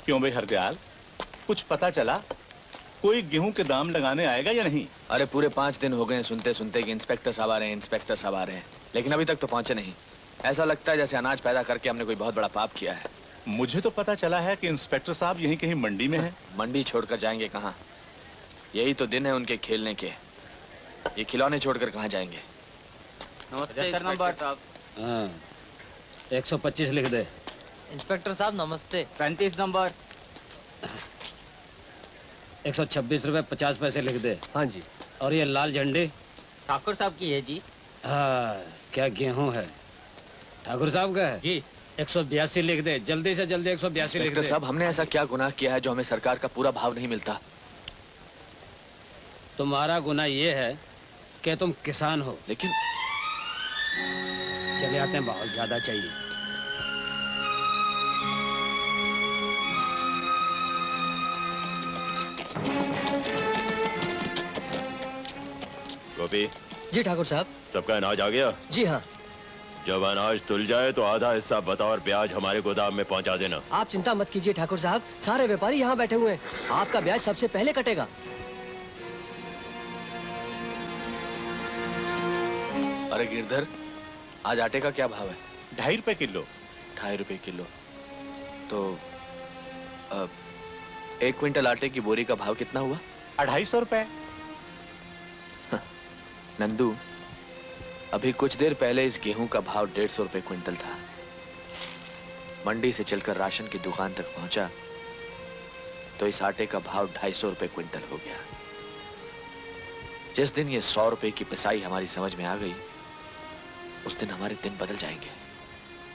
क्यों भाई हरदयाल, कुछ पता चला? कोई गेहूं के दाम लगाने आएगा या नहीं? अरे पूरे 5 दिन हो गए सुनते सुनते कि इंस्पेक्टर साहब आ रहे हैं, इंस्पेक्टर साहब आ रहे हैं, लेकिन अभी तक तो पहुंचे नहीं। ऐसा लगता है जैसे अनाज पैदा करके हमने कोई बहुत बड़ा पाप किया है। मुझे तो पता चला है कि इंस्पेक्टर साहब यहीं कहीं मंडी में हैं। मंडी छोड़कर जाएंगे कहाँ? यही तो दिन है उनके खेलने के। ये खिलौने छोड़कर कहाँ जाएंगे? नमस्ते नंबर साहब। हाँ, 125 लिख दे। इंस्पेक्टर साहब नमस्ते। 35 नंबर। 126 रुपए 50 पैसे लिख दे। हाँ जी। और ये लाल झंडी? ठाकुर साहब की है जी। हाँ, क्या गेहूं है? ठाकुर साहब का है जी। 182 लिख दे, जल्दी से जल्दी 182 लिख इंस्पेक्टर दे। साहब, हमने ऐसा क्या गुनाह किया है जो हमें सरकार का पूरा भाव नहीं मिलता? तुम्हारा गुनाह ये है कि तुम किसान हो। लेकिन चले आते हैं, बहुत ज्यादा चाहिए। गोपी, जी ठाकुर साहब। सबका अनाज आ गया? जी हाँ। जब अनाज तुल जाए तो आधा हिस्सा बतौर ब्याज हमारे गोदाम में पहुंचा देना। आप चिंता मत कीजिए ठाकुर साहब, सारे व्यापारी यहाँ बैठे हुए हैं। आपका ब्याज सबसे पहले कटेगा। अरे गिरधर, आज आटे का क्या भाव है? 2.5 रुपए किलो। 2.5 रुपए किलो। तो 1 क्विंटल आटे की बोरी का भाव कितना हुआ? 250 रुपए। नंदू, अभी कुछ देर पहले इस गेहूं का भाव 150 रुपए क्विंटल था। मंडी से चलकर राशन की दुकान तक पहुंचा तो इस आटे का भाव 250 रुपए क्विंटल हो गया। जिस दिन ये 100 रुपए की पिसाई हमारी समझ में आ गई, उस दिन हमारे दिन बदल जाएंगे।